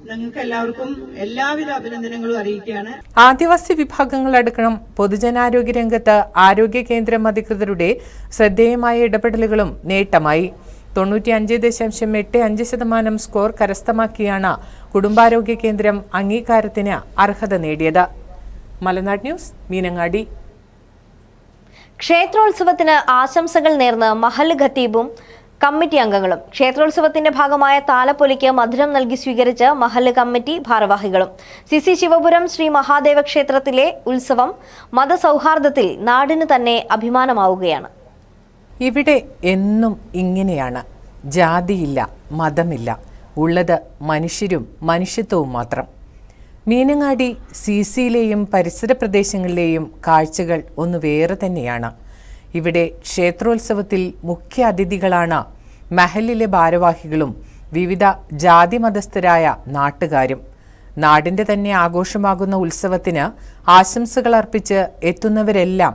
നിങ്ങൾക്ക് എല്ലാവർക്കും എല്ലാവിധ അഭിനന്ദനങ്ങളും അറിയിക്കുകയാണ്. ആദിവാസി വിഭാഗങ്ങളടക്കം പൊതുജനാരോഗ്യ രംഗത്ത് ആരോഗ്യ കേന്ദ്രം അധികൃതരുടെ ശ്രദ്ധേയമായ ഇടപെടലുകളും നേട്ടമായി. 95.85% സ്കോർ കരസ്ഥമാക്കിയാണ് കുടുംബാരോഗ്യ കേന്ദ്രം അംഗീകാരത്തിന് അർഹത നേടിയത്. മലനാട് ന്യൂസ്, മീനങ്ങാടി. ക്ഷേത്രോത്സവത്തിന് ആശംസകൾ നേർന്ന് മഹല്ല് ഖത്തീബും കമ്മിറ്റി അംഗങ്ങളും. ക്ഷേത്രോത്സവത്തിന്റെ ഭാഗമായ താലപ്പൊലിക്ക് മധുരം നൽകി സ്വീകരിച്ച് മഹല്ല് കമ്മിറ്റി ഭാരവാഹികളും. CC ശിവപുരം ശ്രീ മഹാദേവ ക്ഷേത്രത്തിലെ ഉത്സവം മതസൗഹാർദ്ദത്തിൽ നാടിന് തന്നെ അഭിമാനമാവുകയാണ്. ഇവിടെ എന്നും ഇങ്ങനെയാണ്. ജാതിയില്ല, മതമില്ല, ഉള്ളത് മനുഷ്യരും മനുഷ്യത്വവും മാത്രം. മീനങ്ങാടി CCയിലെയും പരിസര പ്രദേശങ്ങളിലെയും കാഴ്ചകൾ ഒന്ന് വേറെ തന്നെയാണ്. ഇവിടെ ക്ഷേത്രോത്സവത്തിൽ മുഖ്യ അതിഥികളാണ് മഹല്ലിലെ ഭാരവാഹികളും വിവിധ ജാതി മതസ്ഥരായ നാട്ടുകാരും. നാടിൻ്റെ തന്നെ ആഘോഷമാകുന്ന ഉത്സവത്തിന് ആശംസകൾ അർപ്പിച്ച് എത്തുന്നവരെല്ലാം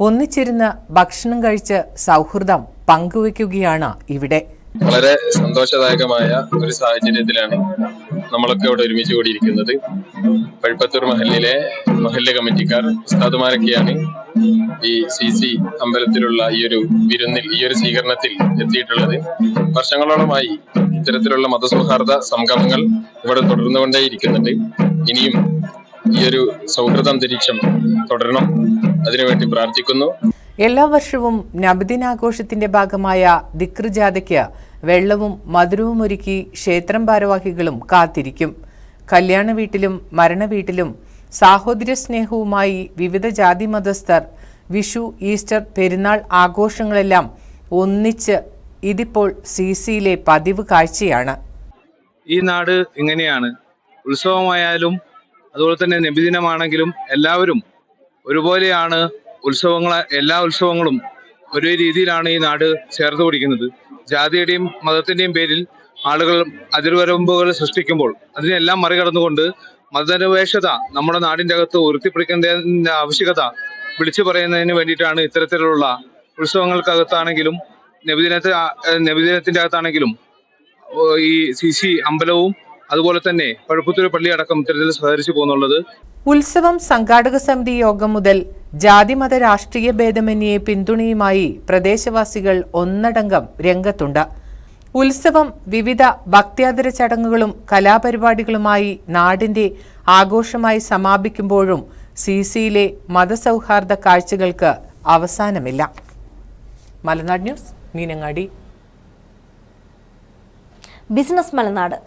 ഒന്നിച്ചിരുന്ന് ഭക്ഷണം കഴിച്ച് സൗഹൃദം പങ്കുവയ്ക്കുകയാണ് ഇവിടെ. വളരെ സന്തോഷദായകമായ ഒരു സാഹചര്യത്തിലാണ് നമ്മളൊക്കെ ഇവിടെ ഒരുമിച്ച് കൂടിയിരിക്കുന്നത്. പഴുപ്പത്തൂർ മഹല്ലിലെ മഹല്ല് കമ്മിറ്റിക്കാർ ഉസ്താദുമാരൊക്കെയാണ് ഈ CC അമ്പലത്തിലുള്ള ഈ ഒരു വിരുന്നിൽ, ഈ ഒരു സ്വീകരണത്തിൽ എത്തിയിട്ടുള്ളത്. വർഷങ്ങളോളമായി ഇത്തരത്തിലുള്ള മതസൗഹാർദ്ദ സംഗമങ്ങൾ ഇവിടെ തുടർന്നുകൊണ്ടേയിരിക്കുന്നുണ്ട്. ഇനിയും ഈ ഒരു സൗഹൃദ അന്തരീക്ഷം തുടരണം, അതിനുവേണ്ടി പ്രാർത്ഥിക്കുന്നു. എല്ലാ വർഷവും നബിദിനാഘോഷത്തിന്റെ ഭാഗമായ ദിക്ർ ജാഥയ്ക്ക് വെള്ളവും മധുരവും ഒരുക്കി ക്ഷേത്രം ഭാരവാഹികളും കാത്തിരിക്കും. കല്യാണ വീട്ടിലും മരണ വീട്ടിലും സാഹോദര്യ സ്നേഹവുമായി വിവിധ ജാതി മതസ്ഥർ വിഷു, ഈസ്റ്റർ, പെരുന്നാൾ ആഘോഷങ്ങളെല്ലാം ഒന്നിച്ച് ഇതിപ്പോൾ CCയിലെ പതിവ് കാഴ്ചയാണ്. ഈ നാട് ഇങ്ങനെയാണ്. ഉത്സവമായാലും അതുപോലെ തന്നെ നബിദിനമാണെങ്കിലും എല്ലാവരും ഒരുപോലെയാണ്. എല്ലാ ഉത്സവങ്ങളും ഒരേ രീതിയിലാണ് ഈ നാട് ചേർത്ത് പിടിക്കുന്നത്. ജാതിയുടെയും മതത്തിന്റെയും പേരിൽ ആളുകൾ അതിർവരമ്പുകൾ സൃഷ്ടിക്കുമ്പോൾ അതിനെല്ലാം മറികടന്നുകൊണ്ട് മതനിരപേക്ഷത നമ്മുടെ നാടിന്റെ അകത്ത് ഉയർത്തിപ്പിടിക്കേണ്ടതിന്റെ ആവശ്യകത വിളിച്ചു പറയുന്നതിന് വേണ്ടിയിട്ടാണ് ഇത്തരത്തിലുള്ള ഉത്സവങ്ങൾക്കകത്താണെങ്കിലും നബിദിനത്തിന്റെ അകത്താണെങ്കിലും ഈ CC അമ്പലവും അതുപോലെ തന്നെ പഴുപ്പത്തൂർ പള്ളി അടക്കം ഇത്തരത്തിൽ സഹകരിച്ചു പോകുന്നുള്ളത്. ഉത്സവം സംഘാടക സമിതി യോഗം മുതൽ ജാതിമത രാഷ്ട്രീയ ഭേദമന്യേ പിന്തുണയുമായി പ്രദേശവാസികൾ ഒന്നടങ്കം രംഗത്തുണ്ട്. ഉത്സവം വിവിധ ഭക്ത്യാദര ചടങ്ങുകളും കലാപരിപാടികളുമായി നാടിന്റെ ആഘോഷമായി സമാപിക്കുമ്പോഴും CCയിലെ മതസൗഹാർദ്ദ കാഴ്ചകൾക്ക് അവസാനമില്ല. മലനാട് ന്യൂസ്, മീനങ്ങാടി. ബിസിനസ് മലനാട്.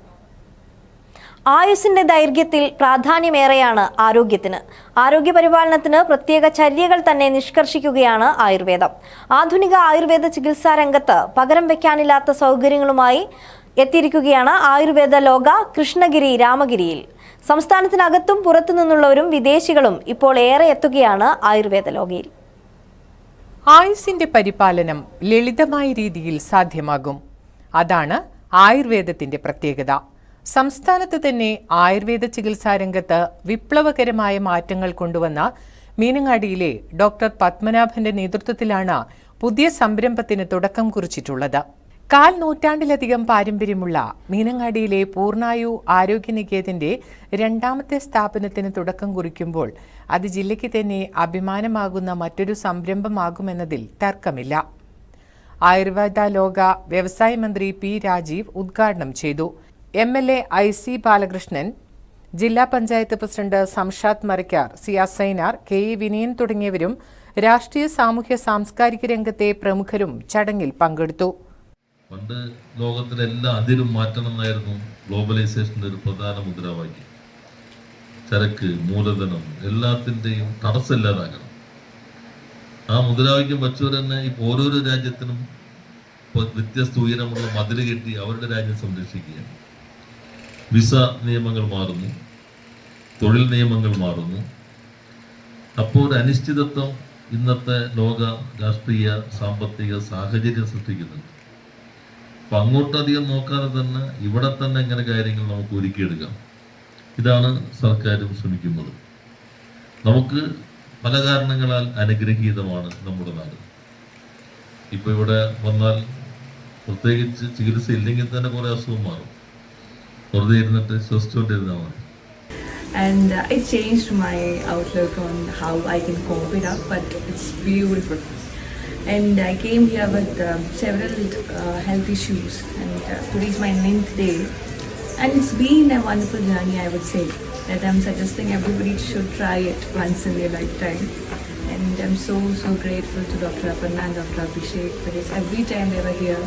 ആയുസ്സിന്റെ ദൈർഘ്യത്തിൽ പ്രാധാന്യമേറെയാണ് ആരോഗ്യത്തിന്. ആരോഗ്യ പരിപാലനത്തിന് പ്രത്യേക ചര്യകൾ തന്നെ നിഷ്കർഷിക്കുകയാണ് ആയുർവേദം. ആധുനിക ആയുർവേദ ചികിത്സാ രംഗത്ത് പകരം വെക്കാനില്ലാത്ത സൗകര്യങ്ങളുമായി എത്തിയിരിക്കുകയാണ് ആയുർവേദ ലോക കൃഷ്ണഗിരി രാമഗിരിയിൽ. സംസ്ഥാനത്തിനകത്തും പുറത്തു നിന്നുള്ളവരും വിദേശികളും ഇപ്പോൾ ഏറെ എത്തുകയാണ് ആയുർവേദ ലോകയിൽ. ആയുസ്സിന്റെ പരിപാലനം ലളിതമായ രീതിയിൽ സാധ്യമാകും. അതാണ് ആയുർവേദത്തിന്റെ പ്രത്യേകത. സംസ്ഥാനത്ത് തന്നെ ആയുർവേദ ചികിത്സാ രംഗത്ത് വിപ്ലവകരമായ മാറ്റങ്ങൾ കൊണ്ടുവന്ന മീനങ്ങാടിയിലെ ഡോക്ടർ പത്മനാഭന്റെ നേതൃത്വത്തിലാണ് പുതിയ സംരംഭത്തിന് തുടക്കം കുറിച്ചിട്ടുള്ളത്. 1/4 നൂറ്റാണ്ടിലധികം പാരമ്പര്യമുള്ള മീനങ്ങാടിയിലെ പൂർണ്ണായു ആരോഗ്യനികേതന്റെ 2ാമത്തെ സ്ഥാപനത്തിന് തുടക്കം കുറിക്കുമ്പോൾ അത് ജില്ലയ്ക്ക് തന്നെ അഭിമാനമാകുന്ന മറ്റൊരു സംരംഭമാകുമെന്നതിൽ തർക്കമില്ല. ആയുർവേദ ലോക വ്യവസായ മന്ത്രി പി രാജീവ് ഉദ്ഘാടനം ചെയ്തു. MLA IC ബാലകൃഷ്ണൻ, ജില്ലാ പഞ്ചായത്ത് പ്രസിഡന്റ് സംഷാദ് മരക്കാർ, സിയാ സൈനാർ, KE വിനയൻ തുടങ്ങിയവരും രാഷ്ട്രീയ സാമൂഹ്യ സാംസ്കാരിക രംഗത്തെ പ്രമുഖരും ചടങ്ങിൽ പങ്കെടുത്തു. പണ്ട് ലോകത്തിലെല്ലാം അതിരും മാറ്റണം എന്നായിരുന്നു ഗ്ലോബലൈസേഷൻ്റെ ഒരു പ്രധാന മുദ്രാവാക്യം. ചരക്ക്, മൂലധനം എല്ലാത്തിൻ്റെയും തടസ്സമില്ലാതാക്കണം. ആ മുദ്രാവാക്യം വച്ചവർ തന്നെ ഇപ്പോൾ ഓരോരോ രാജ്യത്തിനും വ്യത്യസ്ത ഉയരമുള്ള മതിൽ കെട്ടി അവരുടെ രാജ്യം സംരക്ഷിക്കുകയാണ്. വിസ നിയമങ്ങൾ മാറുന്നു, തൊഴിൽ നിയമങ്ങൾ മാറുന്നു. അപ്പോൾ ഒരു അനിശ്ചിതത്വം ഇന്നത്തെ ലോക രാഷ്ട്രീയ സാമ്പത്തിക സാഹചര്യം സൃഷ്ടിക്കുന്നുണ്ട്. അപ്പം അങ്ങോട്ടധികം നോക്കാതെ തന്നെ ഇവിടെ തന്നെ ഇങ്ങനെ കാര്യങ്ങൾ നമുക്ക് ഒരുക്കിയെടുക്കാം. ഇതാണ് സർക്കാരും ശ്രമിക്കുന്നത്. നമുക്ക് പല കാരണങ്ങളാൽ അനുഗ്രഹീതമാണ് നമ്മുടെ നാട്. ഇപ്പോൾ ഇവിടെ വന്നാൽ പ്രത്യേകിച്ച് ചികിത്സ ഇല്ലെങ്കിൽ തന്നെ കുറേ അസുഖം മാറും. വെറുതെ ഇരുന്നിട്ട് ശ്വസിച്ചുകൊണ്ടിരുന്നാൽ മതി. And it changed my outlook on how I can cope it up, but it's beautiful. And I came here with several health issues, and today is my 9th day. And it's been a wonderful journey, I would say, that I'm suggesting everybody should try it once in their lifetime. And I'm so grateful to Dr. Aparna and Dr. Abhishek, because every time they were here,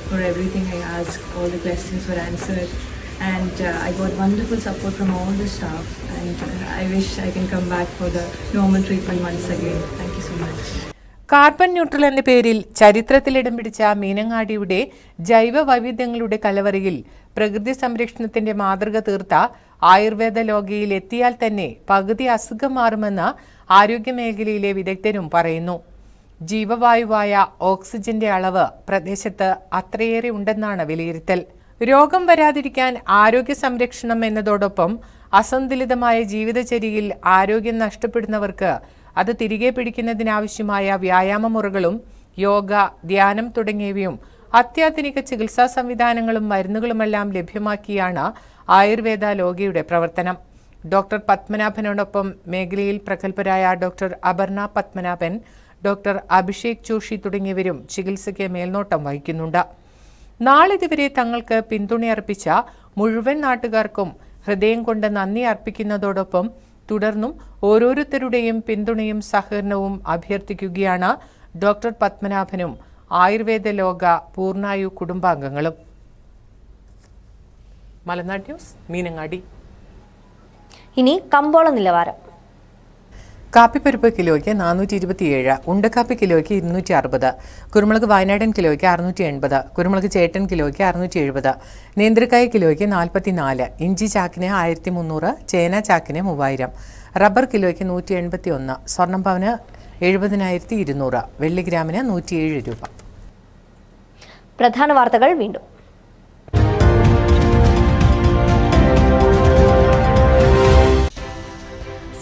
for everything I asked, all the questions were answered. And I got wonderful support from all the staff, and I wish I can come back for the normal treatment once again. Thank you so much. Carbon neutral എന്ന പേരിൽ ചരിത്രത്തിലിടം പിടിച്ച മീനങ്ങാടിയുടെ ജൈവ വൈവിധ്യങ്ങളുടെ കലവറയിൽ പ്രകൃതി സംരക്ഷണത്തിന്റെ മാതൃക തീർത്ത ആയുർവേദ ലോകയിൽ എത്തിയാൽ തന്നെ പകുതി അസുഖം മാറുമെന്ന് ആരോഗ്യമേഖലയിലെ വിദഗ്ധരും പറയുന്നു. ജീവവായുവായ ഓക്സിജന്റെ അളവ് പ്രദേശത്ത് അത്രയേറെ ഉണ്ടെന്നാണ് വിലയിരുത്തൽ. രോഗം വരാതിരിക്കാൻ ആരോഗ്യ സംരക്ഷണം എന്നതോടൊപ്പം അസന്തുലിതമായ ജീവിതചര്യയിൽ ആരോഗ്യം നഷ്ടപ്പെടുന്നവർക്ക് അത് തിരികെ പിടിക്കുന്നതിനാവശ്യമായ വ്യായാമമുറകളും യോഗ, ധ്യാനം തുടങ്ങിയവയും അത്യാധുനിക ചികിത്സാ സംവിധാനങ്ങളും മരുന്നുകളുമെല്ലാം ലഭ്യമാക്കിയാണ് ആയുർവേദ ലോകയുടെ പ്രവർത്തനം. ഡോക്ടർ പത്മനാഭനോടൊപ്പം മേഖലയിൽ പ്രഗത്ഭരായ ഡോക്ടർ അപർണ പത്മനാഭൻ, ഡോക്ടർ അഭിഷേക് ജോഷി തുടങ്ങിയവരും ചികിത്സയ്ക്ക് മേൽനോട്ടം വഹിക്കുന്നുണ്ട്. നാളിതുവരെ തങ്ങൾക്ക് പിന്തുണയർപ്പിച്ച മുഴുവൻ നാട്ടുകാർക്കും ഹൃദയം കൊണ്ട് നന്ദി അർപ്പിക്കുന്നതോടൊപ്പം തുടർന്നും ഓരോരുത്തരുടെയും പിന്തുണയും സഹകരണവും അഭ്യർത്ഥിക്കുകയാണ് ഡോക്ടർ പത്മനാഭനും ആയുർവേദ ലോക പൂർണ്ണായു കുടുംബാംഗങ്ങളും. മലനാട് ന്യൂസ്, മീനങ്ങാടി. ഇനി കമ്പോള നിലവാരം. കാപ്പിപ്പരിപ്പ് കിലോയ്ക്ക് 427, ഉണ്ടക്കാപ്പി കിലോയ്ക്ക് 260, കുരുമുളക് വയനാടൻ കിലോയ്ക്ക് 680, കുരുമുളക് ചേട്ടൻ കിലോയ്ക്ക് 670, നേന്ത്രക്കായ കിലോയ്ക്ക് 44, ഇഞ്ചി ചാക്കിന് 1300, ചേന ചാക്കിന് 3000, റബ്ബർ കിലോയ്ക്ക് 181, സ്വർണ്ണം പവന് 70,200, വെള്ളി ഗ്രാമിന് 107 രൂപ. പ്രധാന വാർത്തകൾ വീണ്ടും.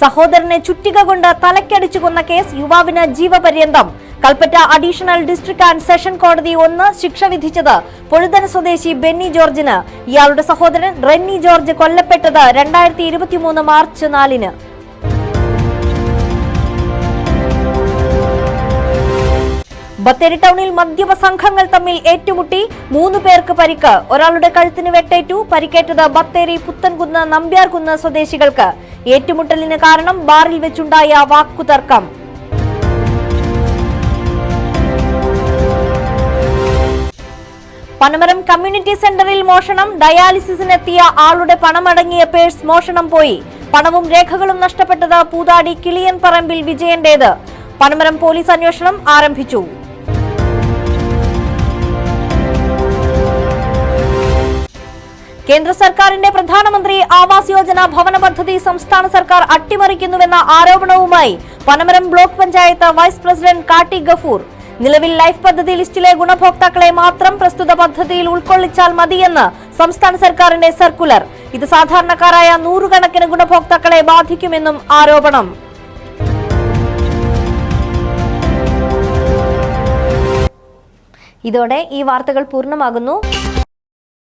സഹോദരനെ ചുറ്റിക കൊണ്ട് തലക്കടിച്ചു കൊന്ന കേസ്, യുവാവിന് ജീവപര്യന്തം. Kalpetta additional district and session കോടതി 1 ശിക്ഷ വിധിച്ചത് പൊഴുതന സ്വദേശി ബെന്നി ജോർജിന്. ഇയാളുടെ സഹോദരൻ റെന്നി ജോർജ് കൊല്ലപ്പെട്ടത് 2023 മാർച്ച് 4-ന്. ബത്തേരി ടൗണിൽ മദ്യപ സംഘങ്ങൾ തമ്മിൽ ഏറ്റുമുട്ടി 3 പേർക്ക് പരിക്ക്. ഒരാളുടെ കഴുത്തിന് വെട്ടേറ്റു. പരിക്കേറ്റത് ബത്തേരി പുത്തൻകുന്ന് നമ്പ്യാർകുന്ന് സ്വദേശികൾക്ക്. ഏറ്റുമുട്ടലിന് കാരണം ബാറിൽ വെച്ചുണ്ടായ വാക്കുതർക്കം. പനമരം കമ്മ്യൂണിറ്റി സെന്ററിൽ മോഷണം. ഡയാലിസിസിനെത്തിയ ആളുടെ പണമടങ്ങിയ പേഴ്സ് മോഷണം പോയി. പണവും രേഖകളും നഷ്ടപ്പെട്ടത് പൂതാടി കിളിയൻ പറമ്പിൽ വിജയന്റേത്. പനമരം പോലീസ് അന്വേഷണം ആരംഭിച്ചു. കേന്ദ്ര സർക്കാരിന്റെ പ്രധാനമന്ത്രി ആവാസ് യോജന ഭവന പദ്ധതി സംസ്ഥാന സർക്കാർ അട്ടിമറിക്കുന്നുവെന്ന ആരോപണവുമായി Panamaram block panchayat vice president Katti Gafoor. നിലവിൽ ലൈഫ് പദ്ധതി ലിസ്റ്റിലെ ഗുണഭോക്താക്കളെ മാത്രം പ്രസ്തുത പദ്ധതിയിൽ ഉൾക്കൊള്ളിച്ചാൽ മതിയെന്ന് സംസ്ഥാന സർക്കാരിന്റെ സർക്കുലർ. ഇത് സാധാരണക്കാരായ നൂറുകണക്കിന് ഗുണഭോക്താക്കളെ ബാധിക്കുമെന്നും ആരോപണം. ഇതോടെ ഈ വാർത്തകൾ പൂർണ്ണമാകുന്നു.